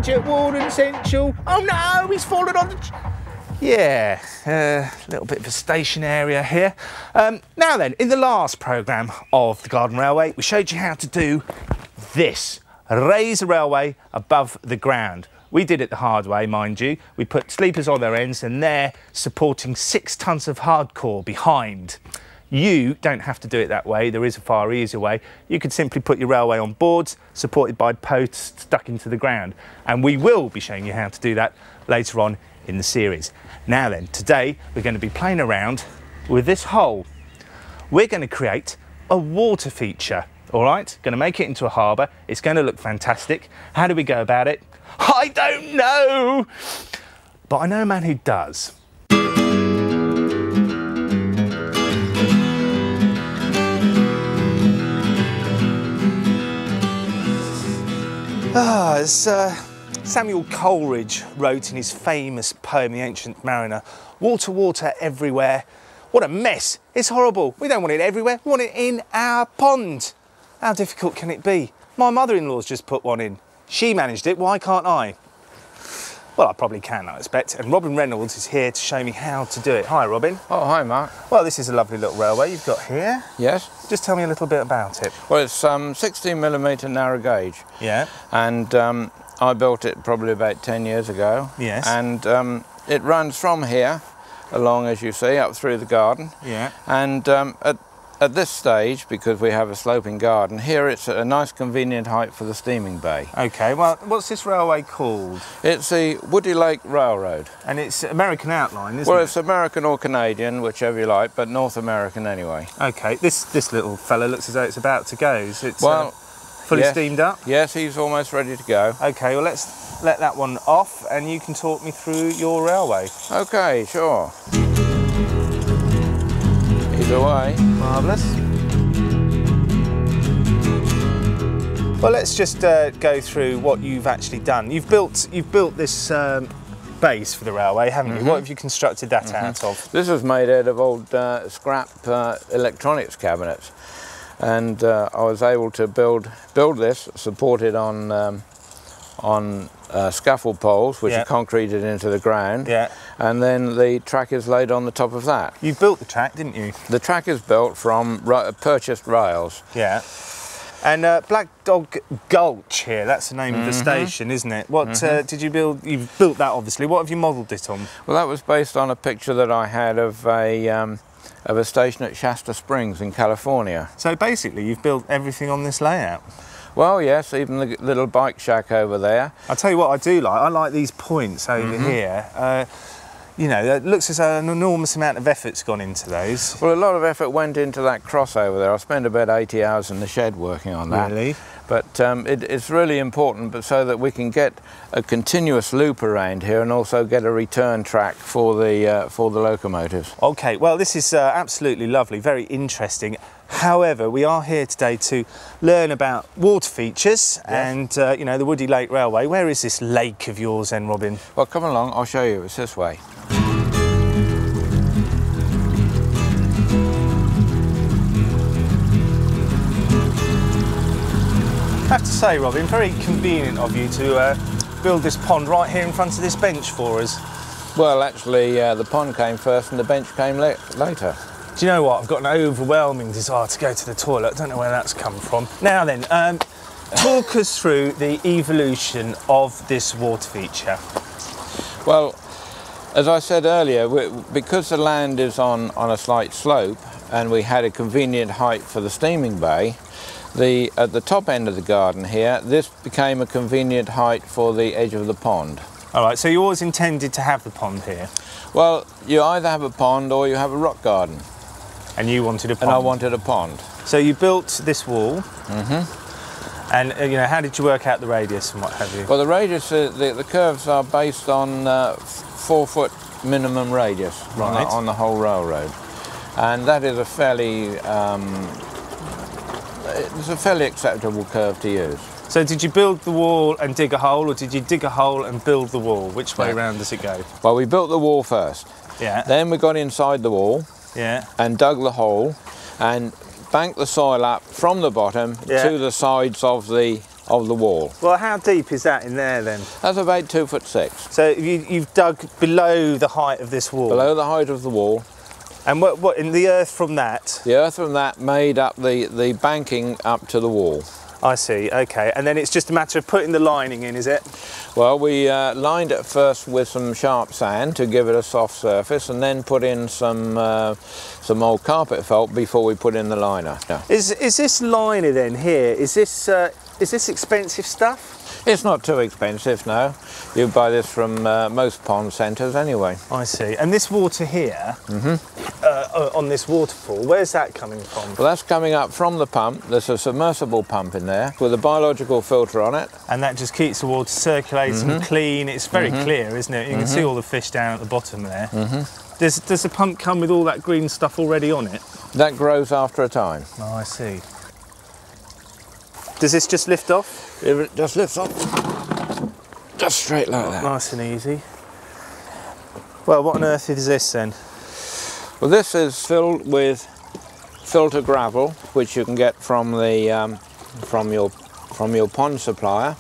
at Warden Central. Oh no, he's fallen on the... Yeah, a little bit of a station area here. Now then, in the last programme of the Garden Railway, we showed you how to do this. Raise a railway above the ground. We did it the hard way, mind you. We put sleepers on their ends and they're supporting 6 tonnes of hardcore behind. You don't have to do it that way. There is a far easier way. You could simply put your railway on boards, supported by posts stuck into the ground. And we will be showing you how to do that later on in the series. Now then, today we're going to be playing around with this hole. We're going to create a water feature, all right? Going to make it into a harbour. It's going to look fantastic. How do we go about it? I don't know, but I know a man who does. As Samuel Coleridge wrote in his famous poem, The Ancient Mariner, water, water everywhere. What a mess. It's horrible. We don't want it everywhere. We want it in our pond. How difficult can it be? My mother-in-law's just put one in. She managed it. Why can't I? Well, I probably can, I expect. And Robin Reynolds is here to show me how to do it. Hi, Robin. Oh, hi, Mark. Well, this is a lovely little railway you've got here. Yes. Just tell me a little bit about it. Well, it's 16mm narrow gauge. Yeah. And I built it probably about 10 years ago. Yes. And it runs from here along, as you see, up through the garden. Yeah. And at this stage, because we have a sloping garden, here it's a nice convenient height for the steaming bay. OK, well, what's this railway called? It's the Woody Lake Railroad. And it's American outline, isn't it? Well, it's American or Canadian, whichever you like, but North American anyway. OK, this little fella looks as though it's about to go. Is it fully yes, steamed up? Yes, he's almost ready to go. OK, well, let's let that one off and you can talk me through your railway. OK, sure. He's away. Marvellous. Well, let's just go through what you've actually done. You've built this base for the railway, haven't you? What have you constructed that out of? This is made out of old scrap electronics cabinets, and I was able to build this supported on scaffold poles, which are concreted into the ground. Yeah. And then the track is laid on the top of that. You built the track, didn't you? The track is built from purchased rails. Yeah. And Black Dog Gulch here, that's the name of the station, isn't it? What did you build? You've built that, obviously. What have you modelled it on? Well, that was based on a picture that I had of a station at Shasta Springs in California. So basically, you've built everything on this layout? Well, yes, even the little bike shack over there. I'll tell you what I do like. I like these points over here. You know, it looks as though an enormous amount of effort's gone into those. Well, a lot of effort went into that crossover there. I spent about 80 hours in the shed working on that. Really? But it's really important, but so that we can get a continuous loop around here and also get a return track for the locomotives. Okay, well, this is absolutely lovely, very interesting. However, we are here today to learn about water features and, you know, the Woody Lake Railway. Where is this lake of yours then, Robin? Well, come along, I'll show you. It's this way. I have to say, Robin, very convenient of you to build this pond right here in front of this bench for us. Well, actually, the pond came first and the bench came later. Do you know what? I've got an overwhelming desire to go to the toilet. I don't know where that's come from. Now then, talk us through the evolution of this water feature. Well, as I said earlier, because the land is on a slight slope and we had a convenient height for the steaming bay, at the top end of the garden here, this became a convenient height for the edge of the pond. All right, so you always intended to have the pond here? Well, you either have a pond or you have a rock garden. And you wanted a pond? And I wanted a pond. So you built this wall. And you know, how did you work out the radius and what have you? Well, the radius, the curves are based on 4-foot minimum radius on the whole railroad. And that is a fairly it's a fairly acceptable curve to use. So did you build the wall and dig a hole, or did you dig a hole and build the wall? Which way round does it go? Well, we built the wall first. Yeah. Then we got inside the wall. Yeah. And dug the hole and banked the soil up from the bottom to the sides of the of the wall. Well, how deep is that in there then? That's about 2'6". So you've dug below the height of this wall? Below the height of the wall. And what in the earth from that? The earth from that made up the banking up to the wall. I see, okay. And then it's just a matter of putting the lining in, is it? Well, we lined it first with some sharp sand to give it a soft surface, and then put in some old carpet felt before we put in the liner. Yeah. Is this liner then here, is this expensive stuff? It's not too expensive, no. You buy this from most pond centres anyway. I see. And this water here, on this waterfall, where's that coming from? Well, that's coming up from the pump. There's a submersible pump in there with a biological filter on it. And that just keeps the water circulating clean. It's very clear, isn't it? You can see all the fish down at the bottom there. Does the pump come with all that green stuff already on it? That grows after a time. Oh, I see. Does this just lift off? It just lifts off. Just straight like that. Nice and easy. Well, what on earth is this then? Well, this is filled with filter gravel, which you can get from the from your pond supplier,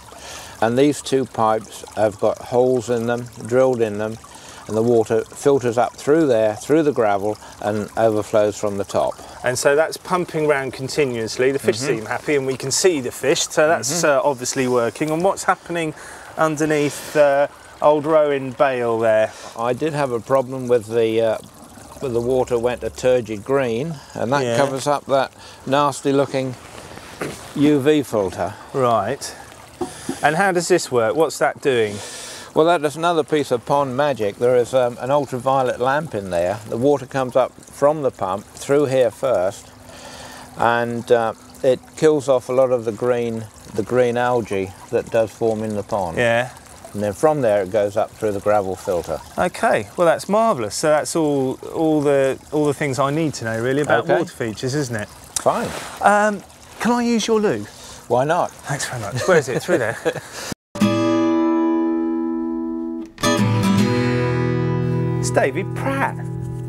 and these two pipes have got holes in them, drilled in them, and the water filters up through there, through the gravel, and overflows from the top. And so that's pumping around continuously. The fish seem happy, and we can see the fish, so that's obviously working. And what's happening underneath old Rowan Bale there? I did have a problem with the water went a turgid green, and that covers up that nasty looking UV filter. Right. And how does this work? What's that doing? Well, that is another piece of pond magic. There is an ultraviolet lamp in there. The water comes up from the pump through here first, and it kills off a lot of the green algae that does form in the pond. Yeah. And then from there it goes up through the gravel filter. Okay, well that's marvellous. So that's all the things I need to know really about water features, isn't it? Fine. Can I use your loo? Why not? Thanks very much. Where is it? Through there. It's David Pratt.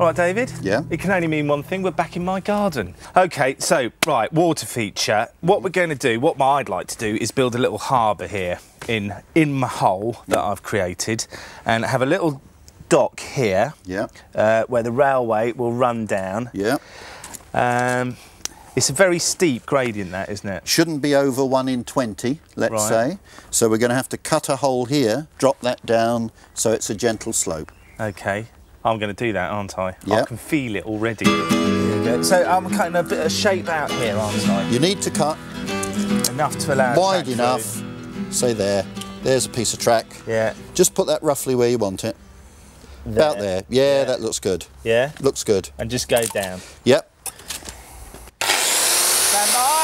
All right, David? Yeah? It can only mean one thing, we're back in my garden. OK, so, right, water feature. What we're going to do, what I'd like to do, is build a little harbour here in my hole that I've created, and have a little dock here, where the railway will run down. Yeah. It's a very steep gradient, that, isn't it? Shouldn't be over 1 in 20, let's say. So we're going to have to cut a hole here, drop that down, so it's a gentle slope. OK. I'm going to do that, aren't I? Yep. I can feel it already. Here we go. So I'm cutting a bit of shape out here, aren't I? You need to cut enough to allow wide enough. Say there. There's a piece of track. Yeah. Just put that roughly where you want it. There. About there. Yeah, that looks good. Yeah? Looks good. And just go down. Yep. Stand by.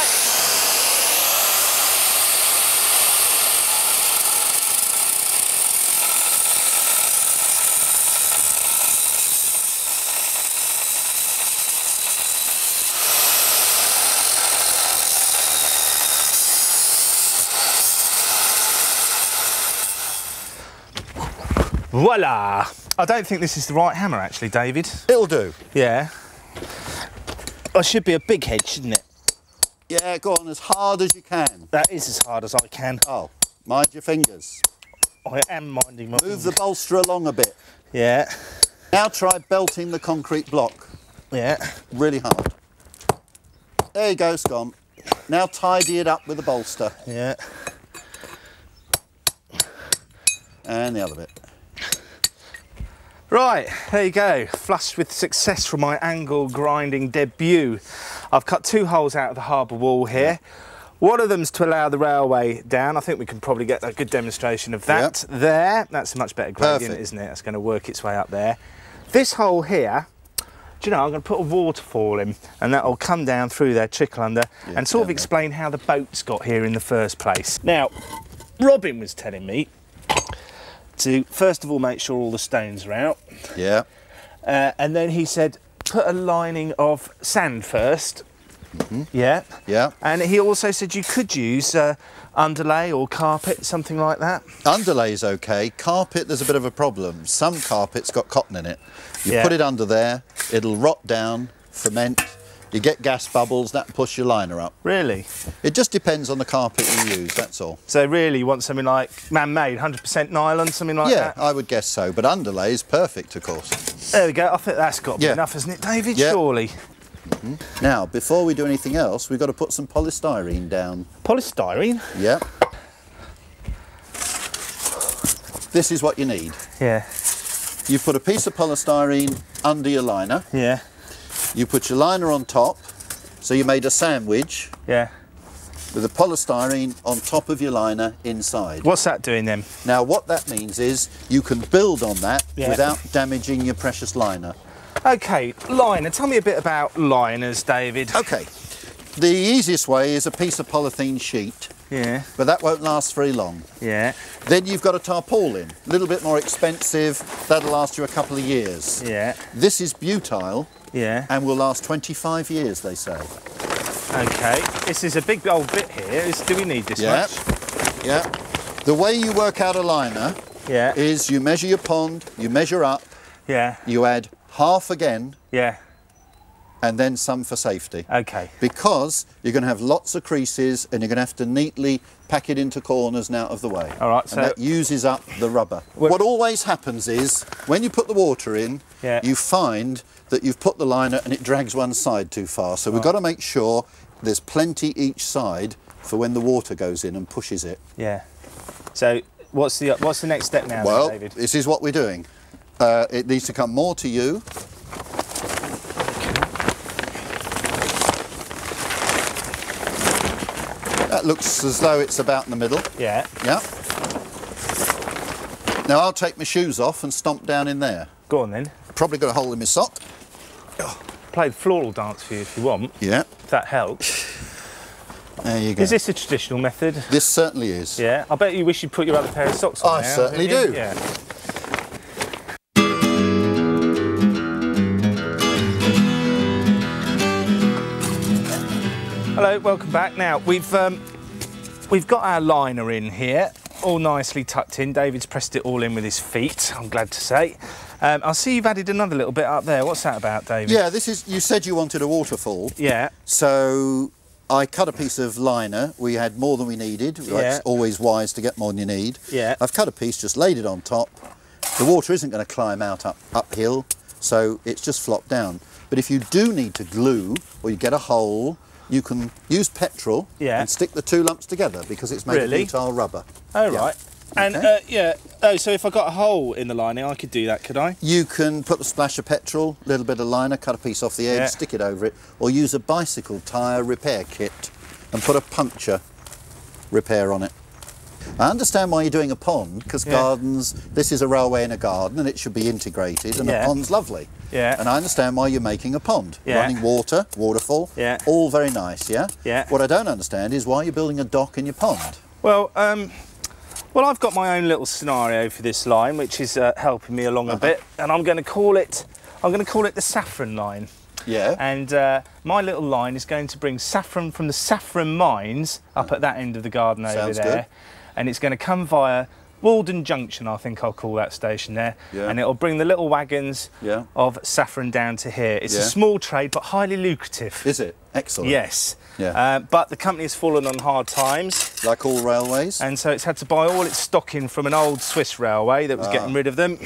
Voila! I don't think this is the right hammer, actually, David. It'll do. Yeah. I should be a big head, shouldn't it? Yeah, go on as hard as you can. That is as hard as I can. Oh, mind your fingers. I am minding my fingers. Move the bolster along a bit. Yeah. Now try belting the concrete block. Yeah. Really hard. There you go, it's gone. Now tidy it up with the bolster. Yeah. And the other bit. Right, there you go. Flushed with success from my angle grinding debut. I've cut 2 holes out of the harbour wall here. One of them's to allow the railway down. I think we can probably get a good demonstration of that there. That's a much better gradient, isn't it? That's going to work its way up there. This hole here, do you know, I'm going to put a waterfall in, and that'll come down through there, trickle under, and sort of explain how the boats got here in the first place. Now, Robin was telling me to first of all make sure all the stones are out. Yeah. And then he said put a lining of sand first. Yeah. Yeah. And he also said you could use underlay or carpet, something like that. Underlay's okay. Carpet, there's a bit of a problem. Some carpet's got cotton in it. You put it under there, it'll rot down, ferment, You get gas bubbles, that push your liner up. Really? It just depends on the carpet you use, that's all. So really you want something like man-made, 100% nylon, something like that? Yeah, I would guess so, but underlay is perfect, of course. There we go, I think that's got to be enough, hasn't it, David? Yeah. Surely. Mm-hmm. Now, before we do anything else, we've got to put some polystyrene down. Polystyrene? Yeah. This is what you need. Yeah. You put a piece of polystyrene under your liner. Yeah. You put your liner on top, so you made a sandwich. Yeah. With the polystyrene on top of your liner inside. What's that doing then? Now what that means is you can build on that without damaging your precious liner. Okay, liner. Tell me a bit about liners, David. Okay. The easiest way is a piece of polythene sheet. Yeah. But that won't last very long. Yeah. Then you've got a tarpaulin. A little bit more expensive. That'll last you a couple of years. Yeah. This is butyl. Yeah. And will last 25 years, they say. Okay. This is a big old bit here. Do we need this much? Yeah. The way you work out a liner is you measure your pond, you measure up, you add half again, and then some for safety. Okay. Because you're going to have lots of creases and you're going to have to neatly pack it into corners and out of the way. All right, so and that uses up the rubber. What always happens is when you put the water in, you find that you've put the liner and it drags one side too far. So we've got to make sure there's plenty each side for when the water goes in and pushes it. Yeah. So what's the next step now, well, David? This is what we're doing. It needs to come more to you. That looks as though it's about in the middle. Yeah. Yeah. Now I'll take my shoes off and stomp down in there. Go on then. Probably got a hole in my sock. Play the floral dance for you if you want. Yeah. If that helps. There you go. Is this a traditional method? This certainly is. Yeah. I bet you wish you'd put your other pair of socks on. I certainly do. Yeah. Hello, welcome back. Now we've got our liner in here, all nicely tucked in. David's pressed it all in with his feet, I'm glad to say. I see you've added another little bit up there. What's that about, David? Yeah, this is. You said you wanted a waterfall. Yeah. So I cut a piece of liner. We had more than we needed. It's always wise to get more than you need. Yeah. I've cut a piece, just laid it on top. The water isn't going to climb out uphill, so it's just flopped down. But if you do need to glue or you get a hole, you can use petrol and stick the two lumps together because it's made of butyl rubber. Oh, right. And, so if I got a hole in the lining, I could do that, could I? You can put a splash of petrol, a little bit of liner, cut a piece off the edge, stick it over it, or use a bicycle tyre repair kit and put a puncture repair on it. I understand why you're doing a pond, because gardens, this is a railway in a garden and it should be integrated, and a pond's lovely. Yeah. And I understand why you're making a pond. Running water, waterfall, all very nice, yeah? What I don't understand is why you're building a dock in your pond. Well, well, I've got my own little scenario for this line, which is helping me along a bit, and I'm going to call it the saffron line. Yeah. And my little line is going to bring saffron from the saffron mines up at that end of the garden over there. Good. And it's going to come via Walden Junction, I think I'll call that station there. Yeah. And it'll bring the little wagons of saffron down to here. It's a small trade, but highly lucrative. Is it? Excellent. Yes. Yeah. But the company has fallen on hard times. Like all railways. And so it's had to buy all its stock in from an old Swiss railway that was getting rid of them.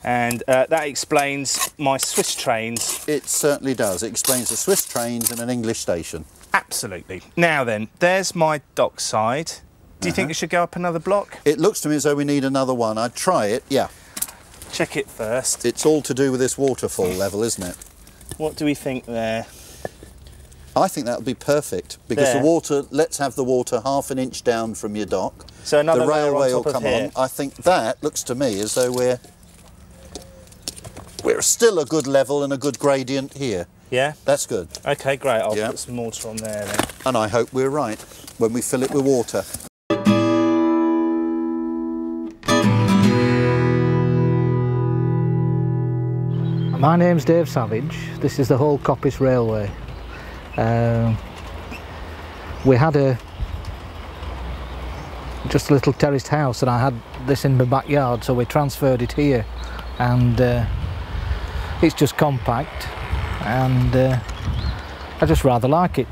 And that explains my Swiss trains. It certainly does. It explains the Swiss trains in an English station. Absolutely. Now then, there's my dock side. Do you think it should go up another block? It looks to me as though we need another one. I'd try it, yeah. Check it first. It's all to do with this waterfall level, isn't it? What do we think there? I think that would be perfect, because the water, let's have the water half an inch down from your dock. So another the railway on will come on. I think that looks to me as though we're still a good level and a good gradient here. Yeah? That's good. Okay, great. I'll put some mortar on there then. And I hope we're right when we fill it with water. My name's Dave Savage. This is the whole Coppice Railway. We had just a little terraced house, and I had this in my backyard, so we transferred it here, and it's just compact, and I just rather like it.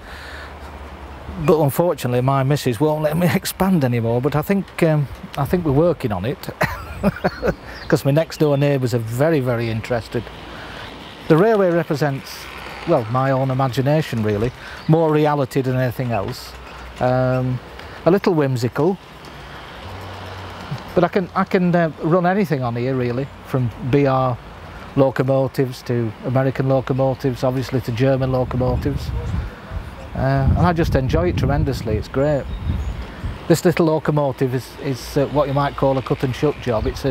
But unfortunately, my missus won't let me expand anymore. But I think we're working on it, because my next door neighbours are very, very interested. The railway represents, well, my own imagination really, more reality than anything else. A little whimsical, but I can run anything on here really, from BR locomotives to American locomotives, obviously to German locomotives. And I just enjoy it tremendously. It's great. This little locomotive is what you might call a cut and shut job. It's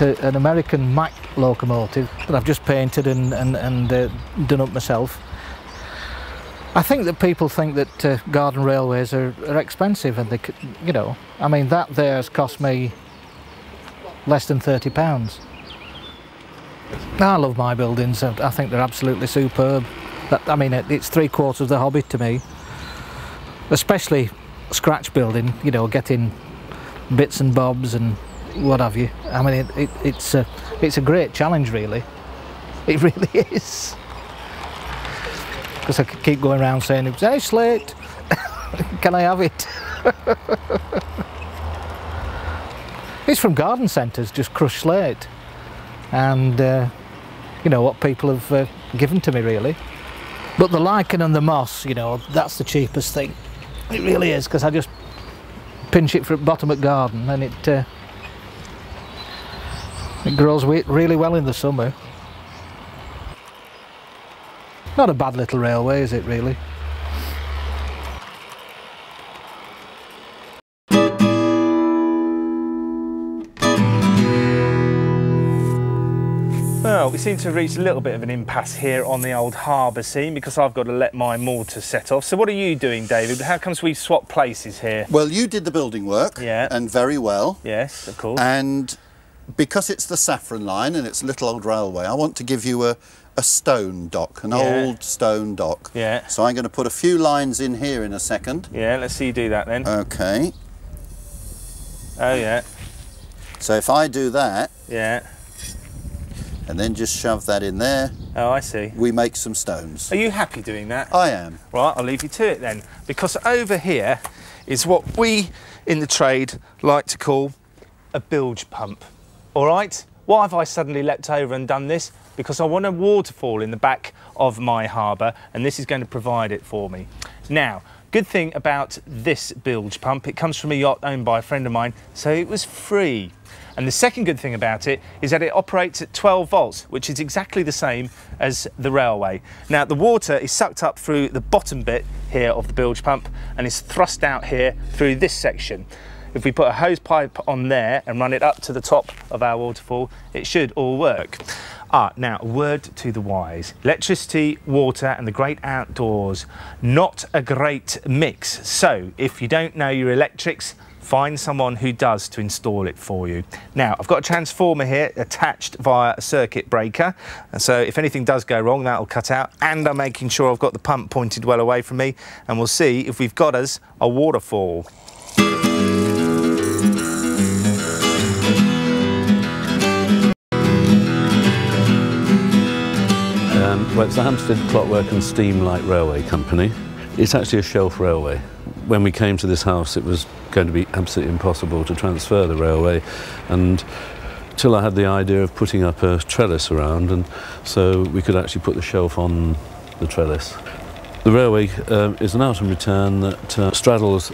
an American Mack locomotive that I've just painted and done up myself. I think that people think that garden railways are expensive, and you know, I mean, that there has cost me less than £30. I love my buildings. I think they're absolutely superb. I mean, it's 3/4 of the hobby to me, especially scratch building, you know, getting bits and bobs and what have you. I mean, it's a great challenge really. It really is. Because I could keep going around saying, "Hey, slate, can I have it?" It's from garden centres, just crushed slate, and you know what people have given to me really. But the lichen and the moss, you know, that's the cheapest thing. It really is, because I just pinch it from bottom at garden, and it grows really well in the summer. Not a bad little railway, is it really? Well, we seem to have reached a little bit of an impasse here on the old harbour scene, because I've got to let my mortar set off. So what are you doing, David? How comes we swap places here? Well, you did the building work, yeah, and very well. Yes, of course. And because it's the Saffron line and it's a little old railway, I want to give you a stone dock, an old stone dock. Yeah. So I'm going to put a few lines in here in a second. Yeah, let's see you do that then. Okay. Oh yeah. So if I do that. Yeah. And then just shove that in there. Oh, I see. We make some stones. Are you happy doing that? I am. Right, I'll leave you to it then. Because over here is what we in the trade like to call a bilge pump. All right? Why have I suddenly leapt over and done this? Because I want a waterfall in the back of my harbour, and this is going to provide it for me. Now, good thing about this bilge pump, it comes from a yacht owned by a friend of mine, so it was free. And the second good thing about it is that it operates at 12 volts, which is exactly the same as the railway. Now, the water is sucked up through the bottom bit here of the bilge pump and is thrust out here through this section. If we put a hose pipe on there and run it up to the top of our waterfall, it should all work. Now, a word to the wise. Electricity, water and the great outdoors, not a great mix. So, if you don't know your electrics, find someone who does to install it for you. Now, I've got a transformer here attached via a circuit breaker, and so if anything does go wrong, that'll cut out, and I'm making sure I've got the pump pointed well away from me, and we'll see if we've got us a waterfall. Well, it's the Hampstead Clockwork and Steam Light Railway Company. It's actually a shelf railway. When we came to this house, it was going to be absolutely impossible to transfer the railway, and till I had the idea of putting up a trellis around, and so we could actually put the shelf on the trellis. The railway is an out and return that straddles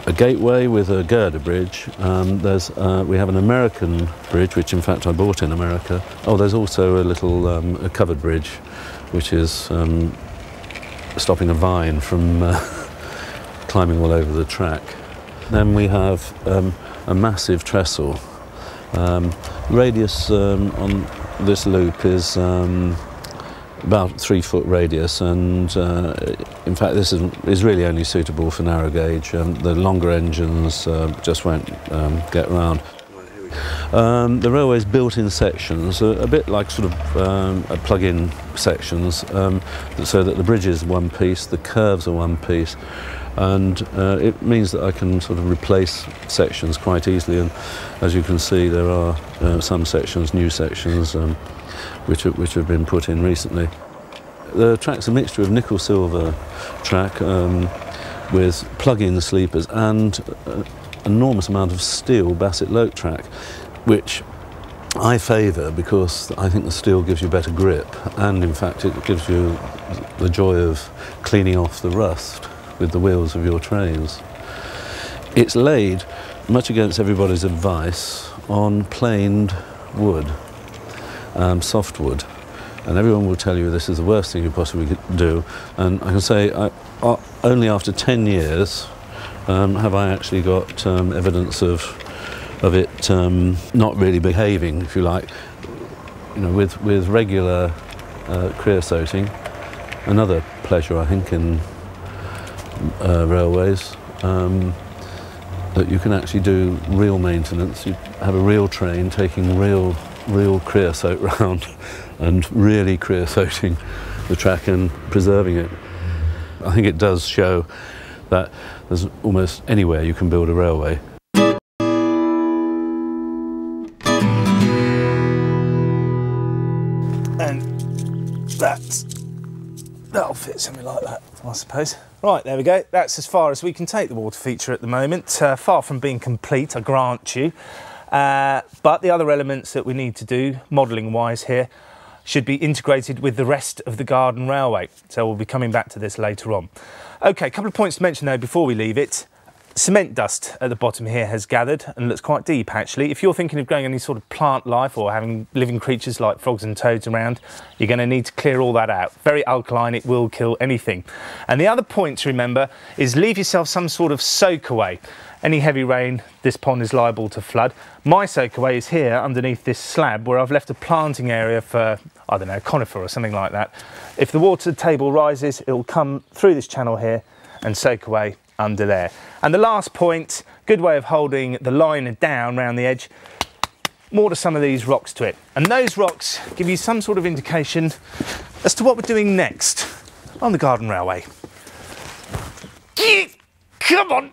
a gateway with a girder bridge. We have an American bridge, which in fact I bought in America. Oh, there's also a little a covered bridge, which is stopping a vine from climbing all over the track. Then we have a massive trestle. Radius on this loop is about 3 foot radius, and in fact this is really only suitable for narrow gauge. The longer engines just won't get round. The railway is built in sections, a bit like sort of plug-in sections, so that the bridge is one piece, the curves are one piece, and it means that I can sort of replace sections quite easily. And as you can see, there are some sections, new sections, which have been put in recently. The track's a mixture of nickel-silver track with plug-in sleepers and an enormous amount of steel Bassett-Loke track, which I favour because I think the steel gives you better grip, and in fact it gives you the joy of cleaning off the rust with the wheels of your trains. It's laid, much against everybody's advice, on planed wood, softwood, and everyone will tell you this is the worst thing you possibly could do, and I can say only after 10 years have I actually got evidence of it not really behaving, if you like. You know, with regular creosoting, another pleasure I think in railways, that you can actually do real maintenance. You have a real train taking real creosote round and really creosoting the track and preserving it. I think it does show that there's almost anywhere you can build a railway. That'll fit something like that, I suppose. Right, there we go. That's as far as we can take the water feature at the moment. Far from being complete, I grant you. But the other elements that we need to do, modelling-wise here, should be integrated with the rest of the Garden Railway. So we'll be coming back to this later on. OK, a couple of points to mention though before we leave it. Cement dust at the bottom here has gathered and looks quite deep actually. If you're thinking of growing any sort of plant life or having living creatures like frogs and toads around, you're going to need to clear all that out. Very alkaline, it will kill anything. And the other point to remember is leave yourself some sort of soak away. Any heavy rain, this pond is liable to flood. My soak away is here underneath this slab where I've left a planting area for, I don't know, a conifer or something like that. If the water table rises, it will come through this channel here and soak away under there. And the last point, good way of holding the line down around the edge, mortar some of these rocks to it. And those rocks give you some sort of indication as to what we're doing next on the Garden Railway. Come on!